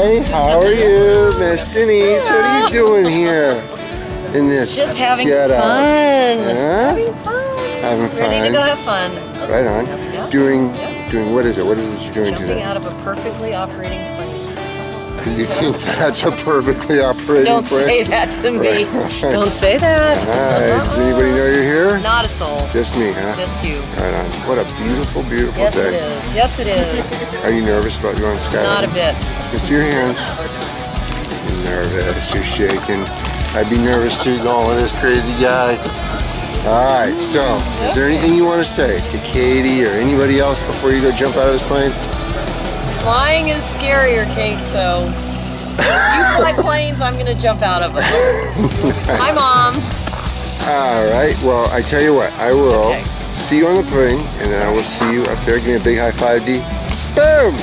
Hi, how are you, Miss Denise? What are you doing here in this Just having get-up? fun. Yeah? Having fun. Having fun. Ready to go have fun. Right on. Yep. Doing Yep. what is it? What is it you're doing Jumping today? out of a perfectly operating plane. You think that's a perfectly operating Don't plane? say that to me. Right. Don't say that. Alright, does anybody know you're here? Not a soul. Just me, huh? Just you. Right on. What a beautiful, beautiful Yes, day. it is. Yes, it is. Are you nervous about going skydiving? Not a bit. Can see your hands. You're nervous, you're shaking. I'd be nervous too going with this crazy guy. Alright, so, is there anything you want to say to Katie or anybody else before you go jump out of this plane? Flying is scarier, Kate, so you fly planes, I'm going to jump out of them. Hi, Mom. Alright, well, I tell you what, I will see you on the plane, and then I will see you up there. Give me a big high five, D. Boom!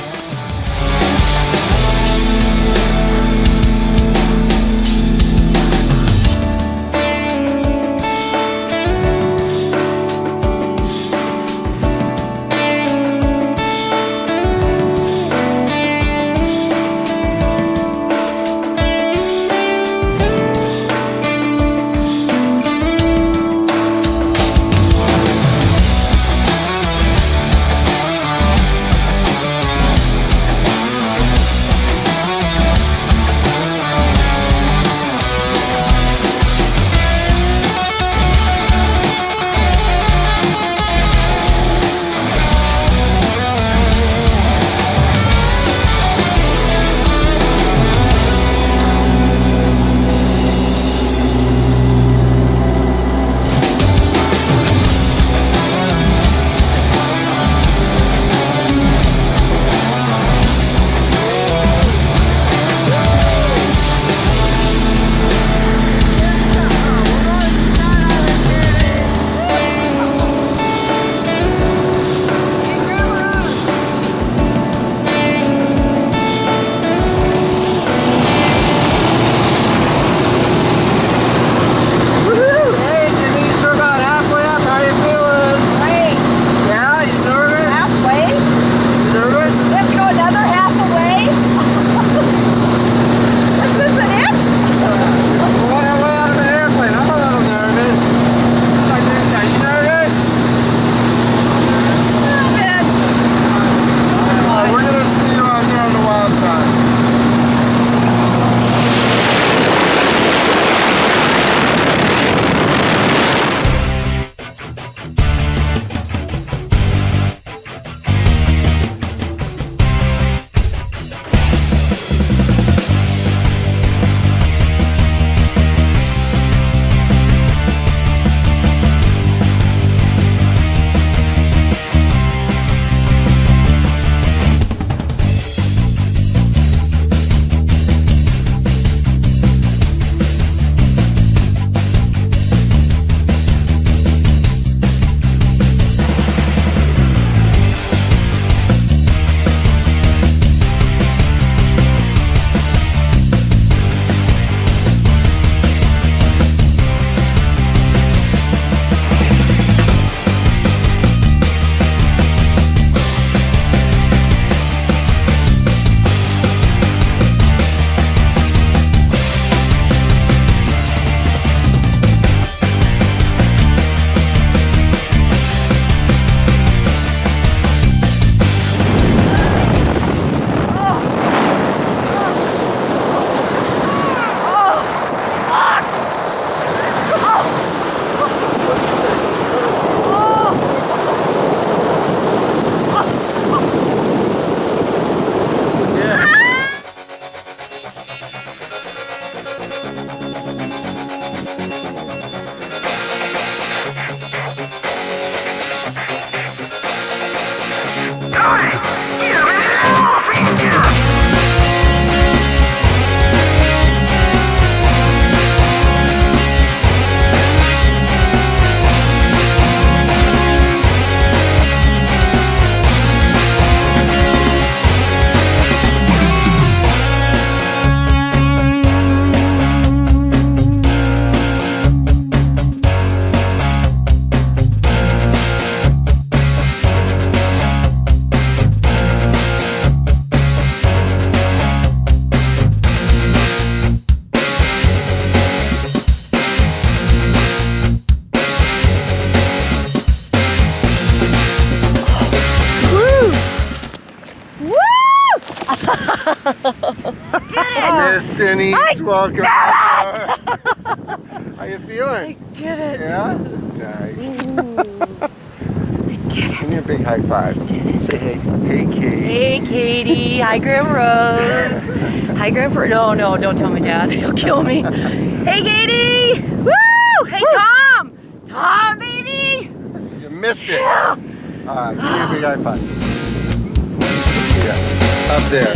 Miss Denise, welcome. How you feeling? Did it. Yeah? Nice. Give me a big high five. Say hey. Hey, Katie. Hey, Katie. Hi, Grandma Rose. Hi, Grandpa. No, don't tell my dad. He'll kill me. Hey, Katie. Woo! Hey, Tom. Tom, baby. You missed it. All right, give me a big high five. See ya. Up there.